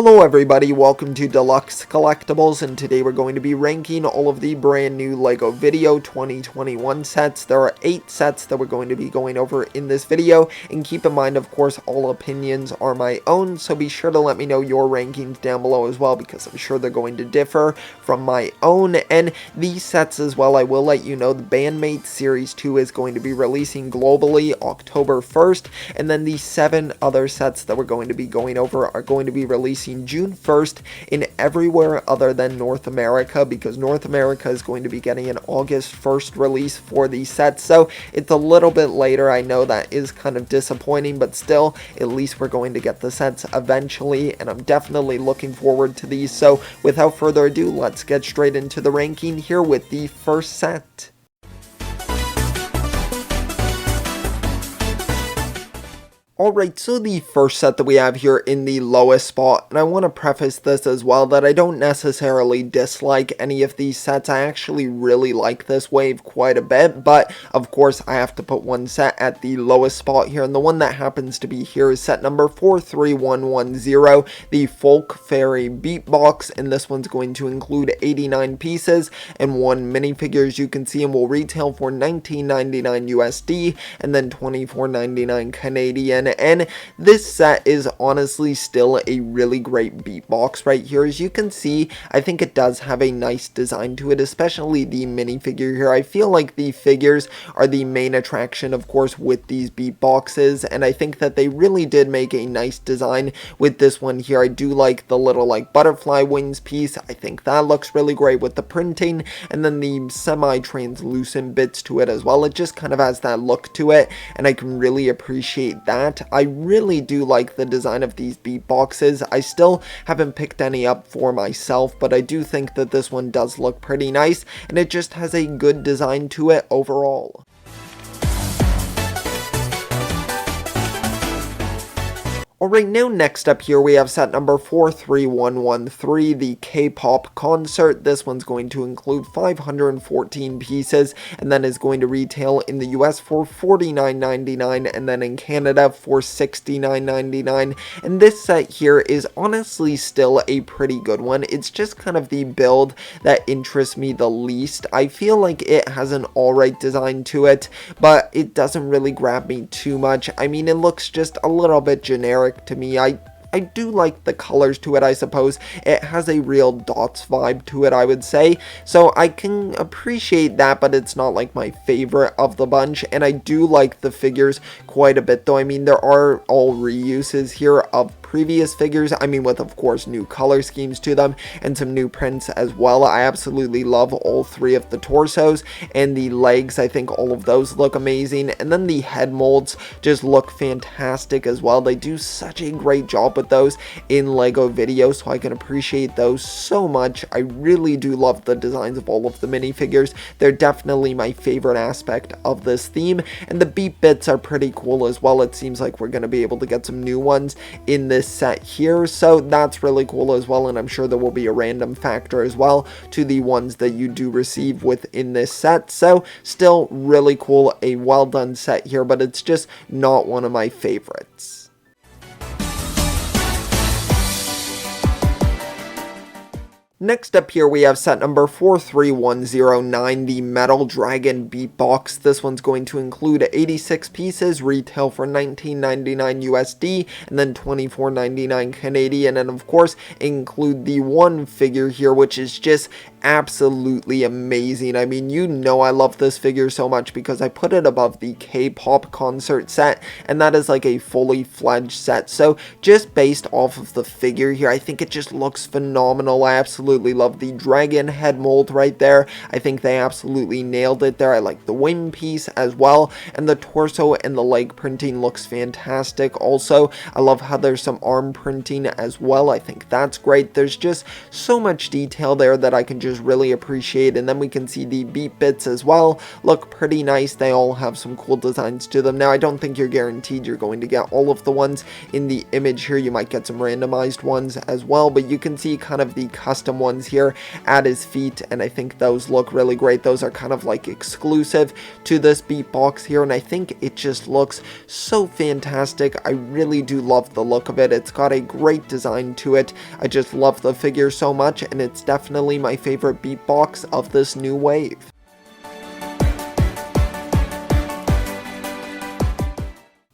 Hello everybody, welcome to Deluxe Collectibles, and today we're going to be ranking all of the brand new LEGO Vidiyo 2021 sets. There are 8 sets that we're going to be going over in this video, and keep in mind, of course, all opinions are my own, so be sure to let me know your rankings down below as well, because I'm sure they're going to differ from my own. And these sets as well, I will let you know, the Bandmate Series 2 is going to be releasing globally October 1st, and then the 7 other sets that we're going to be going over are going to be releasing June 1st in everywhere other than North America, because North America is going to be getting an August 1st release for these sets, so it's a little bit later. I know that is kind of disappointing, but still, at least we're going to get the sets eventually, and I'm definitely looking forward to these. So without further ado, let's get straight into the ranking here with the first set. Alright, so the first set that we have here in the lowest spot, and I want to preface this as well that I don't necessarily dislike any of these sets. I actually really like this wave quite a bit, but of course I have to put one set at the lowest spot here, and the one that happens to be here is set number 43110, the Folk Fairy Beatbox, and this one's going to include 89 pieces and 1 minifigure, as you can see, and will retail for $19.99 USD and then $24.99 Canadian. And this set is honestly still a really great beatbox right here. As you can see, I think it does have a nice design to it, especially the minifigure here. I feel like the figures are the main attraction, of course, with these beatboxes, and I think that they really did make a nice design with this one here. I do like the little butterfly wings piece. I think that looks really great with the printing, and then the semi-translucent bits to it as well. It just kind of has that look to it, and I can really appreciate that. I really do like the design of these beatboxes. I still haven't picked any up for myself, but I do think that this one does look pretty nice, and it just has a good design to it overall. Alright, now next up here we have set number 43113, the K-pop concert. This one's going to include 514 pieces, and then is going to retail in the US for $49.99 and then in Canada for $69.99. And this set here is honestly still a pretty good one. It's just kind of the build that interests me the least. I feel like it has an alright design to it, but it doesn't really grab me too much. I mean, it looks just a little bit generic to me. I do like the colors to it, I suppose. It has a real dots vibe to it, I would say, so I can appreciate that, but it's not like my favorite of the bunch. And I do like the figures quite a bit, though. I mean, there are all reuses here of previous figures, I mean, with of course new color schemes to them and some new prints as well. I absolutely love all 3 of the torsos and the legs. I think all of those look amazing, and then the head molds just look fantastic as well. They do such a great job with those in LEGO Vidiyo, so I can appreciate those so much. I really do love the designs of all of the minifigures. They're definitely my favorite aspect of this theme, and the beat bits are pretty cool as well. It seems like we're going to be able to get some new ones in this set here, so that's really cool as well, and I'm sure there will be a random factor as well to the ones that you do receive within this set. So still really cool, a well done set here, but it's just not one of my favorites. Next up here we have set number 43109, the Metal Dragon Beatbox. This one's going to include 86 pieces, retail for $19.99 USD and then $24.99 Canadian, and of course include the one figure here, which is just absolutely amazing. I mean, you know I love this figure so much because I put it above the K-pop concert set, and that is like a fully fledged set. So just based off of the figure here, I think it just looks phenomenal. I absolutely love the dragon head mold right there. I think they absolutely nailed it there. I like the wing piece as well, and the torso and the leg printing looks fantastic. Also, I love how there's some arm printing as well. I think that's great. There's just so much detail there that I can just really appreciate. And then we can see the beat bits as well look pretty nice. They all have some cool designs to them. Now, I don't think you're guaranteed you're going to get all of the ones in the image here. You might get some randomized ones as well, but you can see kind of the custom custom ones here at his feet, and I think those look really great. Those are kind of like exclusive to this beatbox here, and I think it just looks so fantastic. I really do love the look of it. It's got a great design to it. I just love the figure so much, and it's definitely my favorite beatbox of this new wave.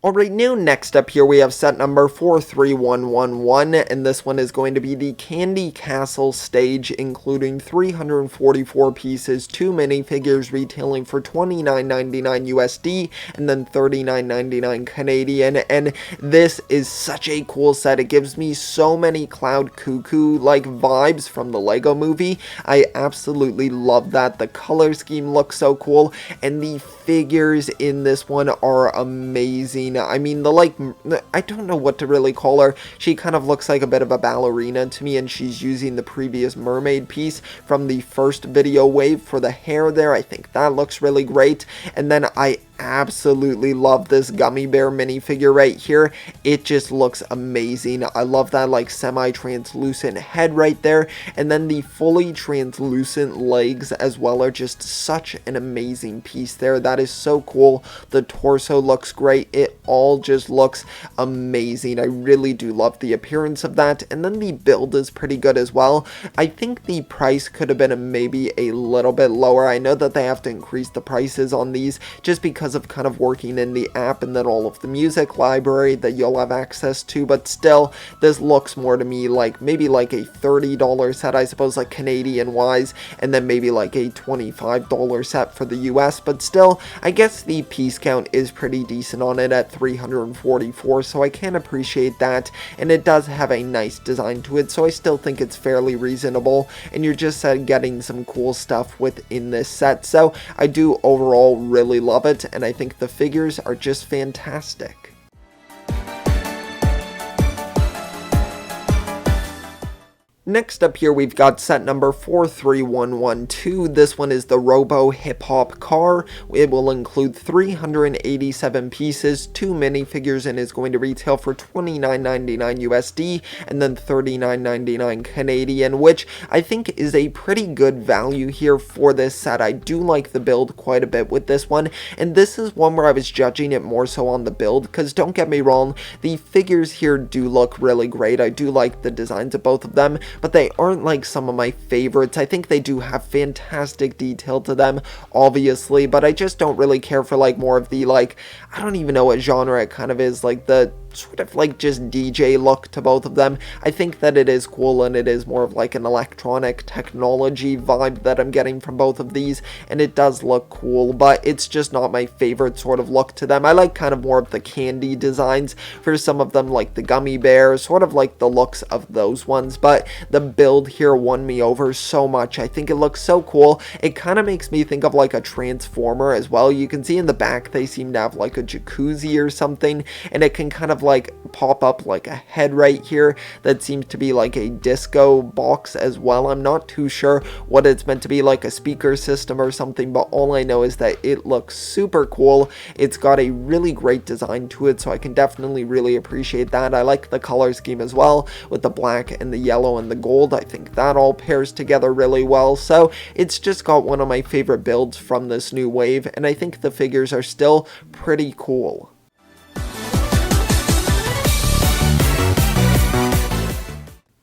Alright, now next up here we have set number 43111, and this one is going to be the Candy Castle stage, including 344 pieces, 2 minifigures retailing for $29.99 USD, and then $39.99 Canadian, and this is such a cool set. It gives me so many Cloud Cuckoo-like vibes from the Lego movie. I absolutely love that. The color scheme looks so cool, and the figures in this one are amazing. I mean, I don't know what to really call her. She kind of looks like a bit of a ballerina to me, and she's using the previous mermaid piece from the first Vidiyo wave for the hair there. I think that looks really great. And then I absolutely love this gummy bear minifigure right here. It just looks amazing. I love that like semi-translucent head right there, and then the fully translucent legs as well are just such an amazing piece there. That is so cool. The torso looks great. It all just looks amazing. I really do love the appearance of that, and then the build is pretty good as well. I think the price could have been maybe a little bit lower. I know that they have to increase the prices on these just because of kind of working in the app and then all of the music library that you'll have access to, but still, this looks more to me like maybe like a $30 set, I suppose, like Canadian wise, and then maybe like a $25 set for the US, but still, I guess the piece count is pretty decent on it at 344, so I can appreciate that, and it does have a nice design to it, so I still think it's fairly reasonable, and you're just getting some cool stuff within this set, so I do overall really love it, and I think the figures are just fantastic. Next up here we've got set number 43112. This one is the Robo Hip Hop car. It will include 387 pieces, 2 minifigures, and is going to retail for $29.99 USD and then $39.99 Canadian, which I think is a pretty good value here for this set. I do like the build quite a bit with this one, and this is one where I was judging it more so on the build, because don't get me wrong, the figures here do look really great. I do like the designs of both of them, but they aren't like some of my favorites. I think they do have fantastic detail to them, obviously, but I just don't really care for like more of the like, I don't even know what genre it kind of is, like the sort of like just DJ look to both of them. I think that it is cool, and it is more of like an electronic technology vibe that I'm getting from both of these, and it does look cool, but it's just not my favorite sort of look to them. I like kind of more of the candy designs for some of them, like the gummy bear, sort of like the looks of those ones, but the build here won me over so much. I think it looks so cool. It kind of makes me think of like a Transformer as well. You can see in the back they seem to have like a jacuzzi or something, and it can kind of like pop up like a head right here that seems to be like a disco box as well. I'm not too sure what it's meant to be, like a speaker system or something, but all I know is that it looks super cool. It's got a really great design to it, so I can definitely really appreciate that. I like the color scheme as well with the black and the yellow and the gold. I think that all pairs together really well, so it's just got one of my favorite builds from this new wave, and I think the figures are still pretty cool.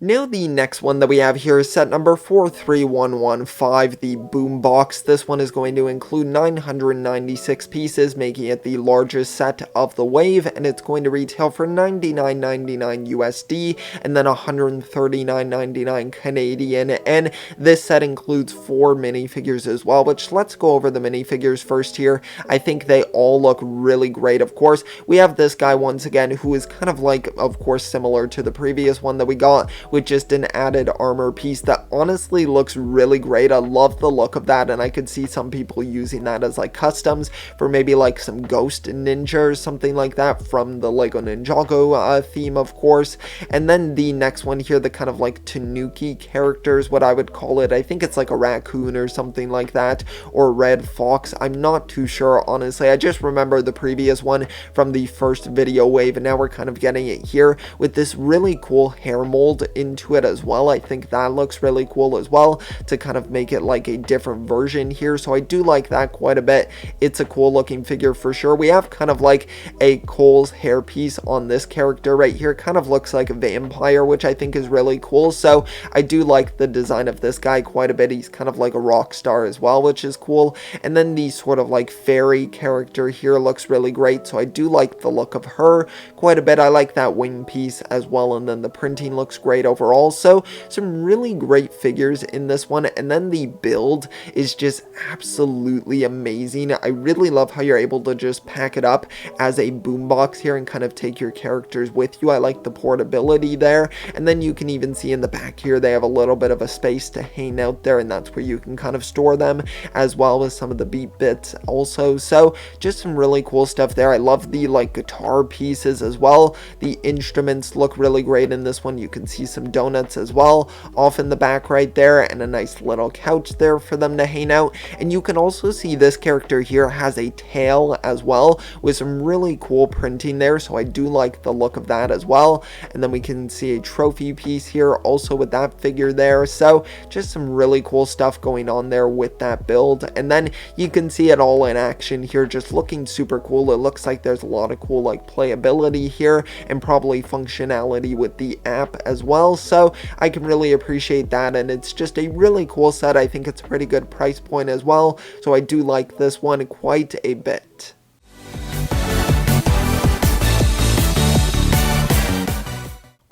Now the next one that we have here is set number 43115, the Boombox. This one is going to include 996 pieces, making it the largest set of the wave, and it's going to retail for $99.99 USD and then $139.99 Canadian, and this set includes 4 minifigures as well, which let's go over the minifigures first here. I think they all look really great. Of course, we have this guy once again who is kind of like, of course, similar to the previous one that we got, with just an added armor piece that honestly looks really great. I love the look of that, and I could see some people using that as like customs for maybe like some Ghost Ninja or something like that from the Lego Ninjago theme, of course. And then the next one here, the kind of like Tanuki characters, what I would call it. I think it's like a raccoon or something like that, or red fox. I'm not too sure, honestly. I just remember the previous one from the first Vidiyo wave, and now we're kind of getting it here with this really cool hair mold into it as well. I think that looks really cool as well, to kind of make it like a different version here. So I do like that quite a bit. It's a cool looking figure for sure. We have kind of like a Cole's hairpiece on this character right here. Kind of looks like a vampire, which I think is really cool. So I do like the design of this guy quite a bit. He's kind of like a rock star as well, which is cool. And then the sort of like fairy character here looks really great. So I do like the look of her quite a bit. I like that wing piece as well. And then the printing looks great overall. So some really great figures in this one. And then the build is just absolutely amazing. I really love how you're able to just pack it up as a boombox here and kind of take your characters with you. I like the portability there. And then you can even see in the back here they have a little bit of a space to hang out there, and that's where you can kind of store them, as well as some of the beat bits also. So just some really cool stuff there. I love the like guitar pieces as well. The instruments look really great in this one. You can see some donuts as well off in the back right there, and a nice little couch there for them to hang out. And you can also see this character here has a tail as well, with some really cool printing there. So I do like the look of that as well. And then we can see a trophy piece here also with that figure there. So just some really cool stuff going on there with that build. And then you can see it all in action here, just looking super cool. It looks like there's a lot of cool like playability here, and probably functionality with the app as well. So I can really appreciate that, and it's just a really cool set. I think it's a pretty good price point as well. So I do like this one quite a bit.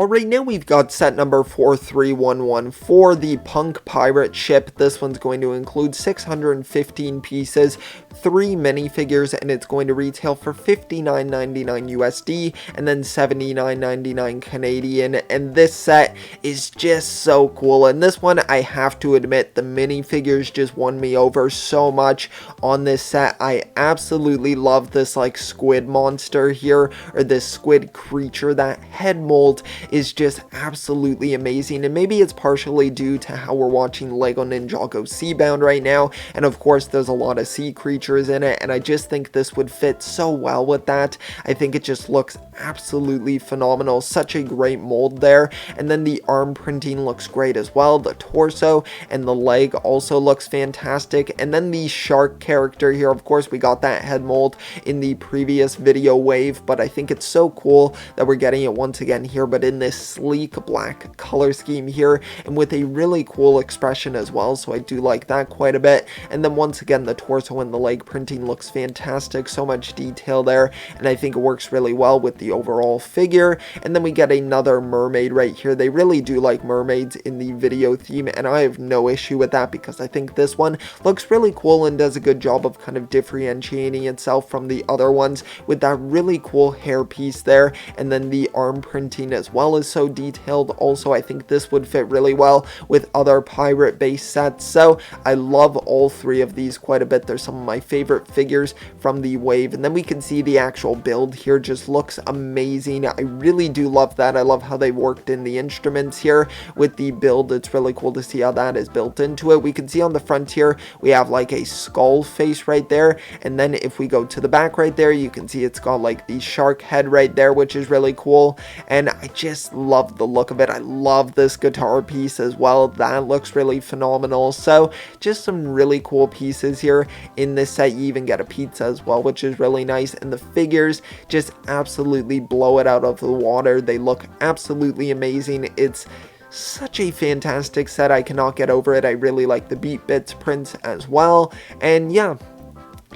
Alright, now we've got set number 43114 for the Punk Pirate ship. This one's going to include 615 pieces, 3 minifigures, and it's going to retail for $59.99 USD and then $79.99 Canadian. And this set is just so cool. And this one, I have to admit, the minifigures just won me over so much on this set. I absolutely love this like squid monster here, or this squid creature. That head mold is just absolutely amazing, and maybe it's partially due to how we're watching Lego Ninjago Seabound right now, and of course there's a lot of sea creatures in it, and I just think this would fit so well with that. I think it just looks absolutely phenomenal. Such a great mold there. And then the arm printing looks great as well. The torso and the leg also looks fantastic. And then the shark character here, of course we got that head mold in the previous video wave, but I think it's so cool that we're getting it once again here, but in this sleek black color scheme here, and with a really cool expression as well. So I do like that quite a bit. And then once again, the torso and the leg printing looks fantastic. So much detail there, and I think it works really well with the overall figure. And then we get another mermaid right here. They really do like mermaids in the video theme, and I have no issue with that, because I think this one looks really cool and does a good job of kind of differentiating itself from the other ones with that really cool hair piece there. And then the arm printing as well is so detailed also. I think this would fit really well with other pirate based sets. So I love all three of these quite a bit. They're some of my favorite figures from the wave. And then we can see the actual build here just looks amazing. I really do love that. I love how they worked in the instruments here with the build. It's really cool to see how that is built into it. We can see on the front here we have like a skull face right there, and then if we go to the back right there, you can see it's got like the shark head right there, which is really cool. And I just love the look of it. I love this guitar piece as well. That looks really phenomenal. So just some really cool pieces here in this set. You even get a pizza as well, which is really nice. And the figures just absolutely blow it out of the water. They look absolutely amazing. It's such a fantastic set. I cannot get over it. I really like the Beat Bits prints as well. And yeah,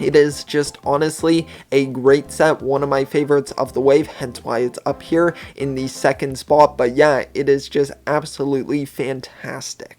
it is just honestly a great set, one of my favorites of the wave, hence why it's up here in the second spot. But yeah, it is just absolutely fantastic.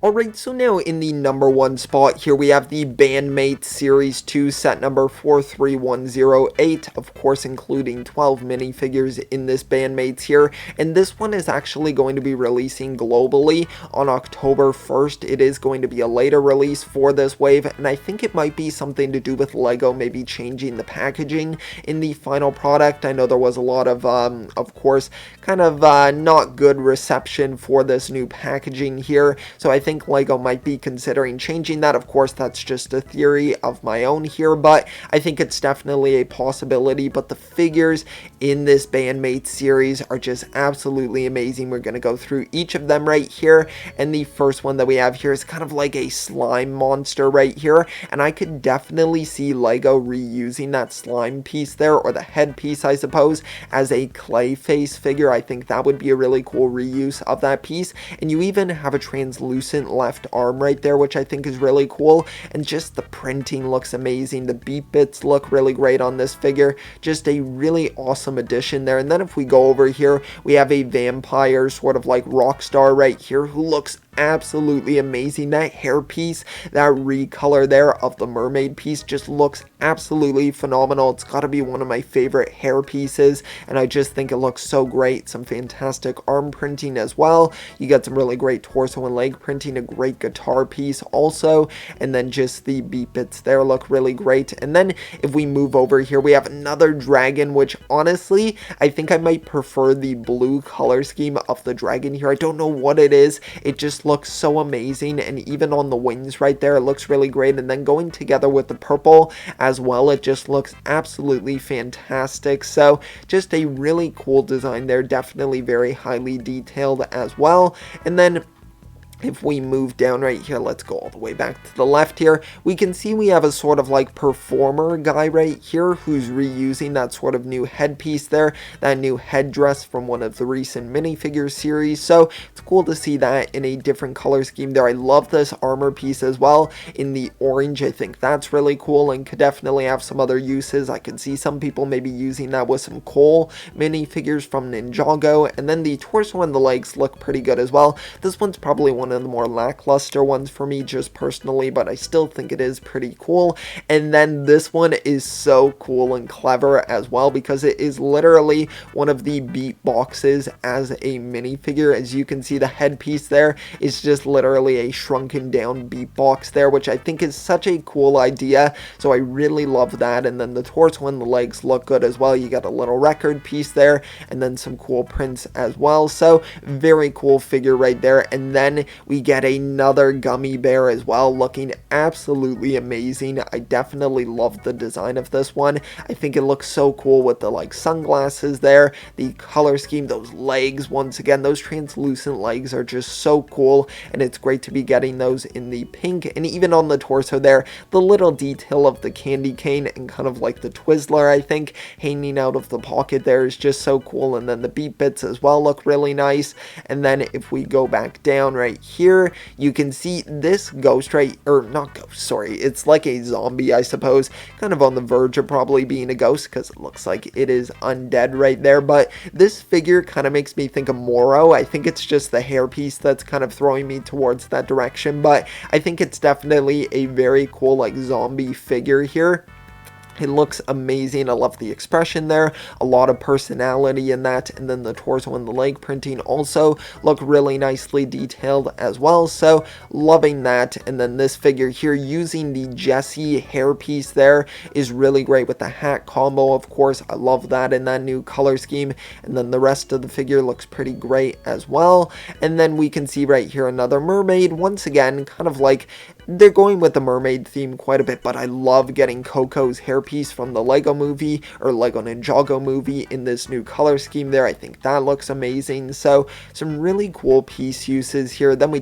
Alright, so now in the number 1 spot here we have the Bandmate Series 2 set number 43108, of course including 12 minifigures in this Bandmates here, and this one is actually going to be releasing globally on October 1st. It is going to be a later release for this wave, and I think it might be something to do with Lego maybe changing the packaging in the final product. I know there was a lot of course, kind of not good reception for this new packaging here, so I think think LEGO might be considering changing that. Of course, that's just a theory of my own here, but I think it's definitely a possibility. But the figures in this Bandmates series are just absolutely amazing. We're going to go through each of them right here, and the first one that we have here is kind of like a slime monster right here, and I could definitely see LEGO reusing that slime piece there, or the head piece I suppose, as a clay face figure. I think that would be a really cool reuse of that piece. And you even have a translucent left arm right there, which I think is really cool, and just the printing looks amazing. The beat bits look really great on this figure. Just a really awesome addition there. And then if we go over here, we have a vampire sort of like rock star right here who looks absolutely amazing. That hair piece, that recolor there of the mermaid piece just looks absolutely phenomenal. It's got to be one of my favorite hair pieces, and I just think it looks so great. Some fantastic arm printing as well. You get some really great torso and leg printing, a great guitar piece also, and then just the beat bits there look really great. And then if we move over here, we have another dragon, which honestly I think I might prefer the blue color scheme of the dragon here. I don't know what it is, it just looks so amazing, and even on the wings right there it looks really great, and then going together with the purple as well, it just looks absolutely fantastic. So just a really cool design there, definitely very highly detailed as well. And then if we move down right here, let's go all the way back to the left here, we can see we have a sort of like performer guy right here who's reusing that sort of new headpiece there, that new headdress from one of the recent minifigure series. So it's cool to see that in a different color scheme there. I love this armor piece as well in the orange. I think that's really cool and could definitely have some other uses. I can see some people maybe using that with some Cole minifigures from Ninjago. And then the torso and the legs look pretty good as well. This one's probably one of the more lackluster ones for me just personally, but I still think it is pretty cool. And then this one is so cool and clever as well, because it is literally one of the beat boxes as a minifigure. As you can see, the headpiece there is just literally a shrunken down beat box there, which I think is such a cool idea. So I really love that. And then the torso and the legs look good as well. You got a little record piece there, and then some cool prints as well. So very cool figure right there. And then we get another gummy bear as well, looking absolutely amazing. I definitely love the design of this one. I think it looks so cool with the like sunglasses there, the color scheme, those legs, once again, those translucent legs are just so cool, and it's great to be getting those in the pink. And even on the torso there, the little detail of the candy cane and kind of like the Twizzler, I think, hanging out of the pocket there is just so cool. And then the beat bits as well look really nice. And then if we go back down right here, you can see this ghost right, or not ghost, sorry, it's like a zombie, I suppose, kind of on the verge of probably being a ghost because it looks like it is undead right there. But this figure kind of makes me think of Moro. I think it's just the hairpiece that's kind of throwing me towards that direction, but I think it's definitely a very cool like zombie figure here. It looks amazing. I love the expression there, a lot of personality in that, and then the torso and the leg printing also look really nicely detailed as well, so loving that. And then this figure here using the Jessie hairpiece there is really great with the hat combo, of course. I love that in that new color scheme, and then the rest of the figure looks pretty great as well. And then we can see right here another mermaid, once again, kind of like they're going with the mermaid theme quite a bit, but I love getting Coco's hairpiece from the Lego movie, or Lego Ninjago movie, in this new color scheme there. I think that looks amazing. So some really cool piece uses here. Then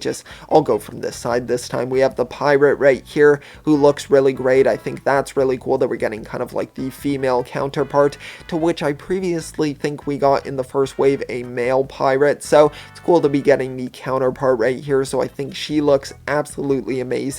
I'll go from this side this time. We have the pirate right here who looks really great. I think that's really cool that we're getting kind of like the female counterpart, to which I previously think we got in the first wave a male pirate. So it's cool to be getting the counterpart right here. So I think she looks absolutely amazing.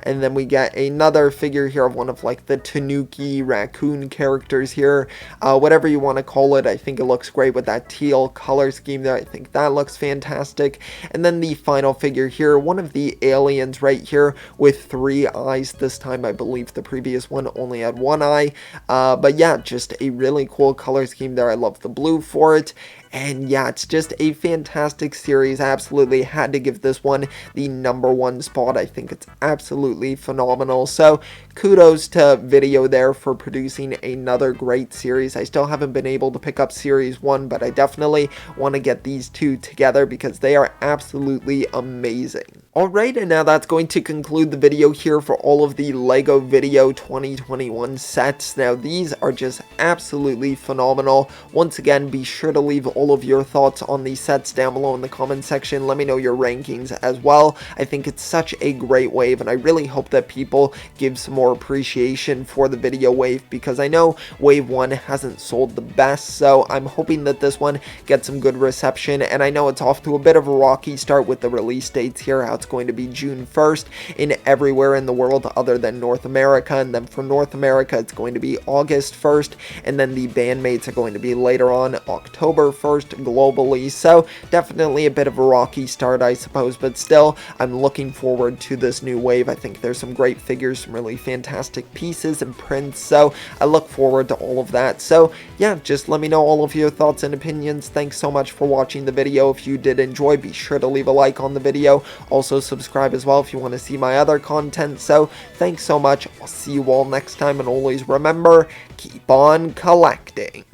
And then we get another figure here of one of like the Tanuki raccoon characters here, whatever you want to call it. I think it looks great with that teal color scheme there. I think that looks fantastic. And then the final figure here, one of the aliens right here with 3 eyes this time. I believe the previous one only had 1 eye, but yeah, just a really cool color scheme there. I love the blue for it. And yeah, it's just a fantastic series. I absolutely had to give this one the #1 spot. I think it's absolutely phenomenal. So kudos to Vidiyo there for producing another great series. I still haven't been able to pick up series 1, but I definitely want to get these two together because they are absolutely amazing. Alright, and now that's going to conclude the video here for all of the LEGO Vidiyo 2021 sets. Now, these are just absolutely phenomenal. Once again, be sure to leave all of your thoughts on these sets down below in the comment section. Let me know your rankings as well. I think it's such a great wave, and I really hope that people give some more appreciation for the Vidiyo wave, because I know Wave 1 hasn't sold the best, so I'm hoping that this one gets some good reception, and I know it's off to a bit of a rocky start with the release dates here, how it's going to be June 1st in everywhere in the world other than North America, and then for North America it's going to be August 1st, and then the bandmates are going to be later on October 1st globally. So definitely a bit of a rocky start, I suppose, but still I'm looking forward to this new wave. I think there's some great figures, some really fantastic pieces and prints, so I look forward to all of that. So yeah, just let me know all of your thoughts and opinions. Thanks so much for watching the video. If you did enjoy, be sure to leave a like on the video. Also subscribe as well if you want to see my other content. So thanks so much. I'll see you all next time, and always remember, keep on collecting.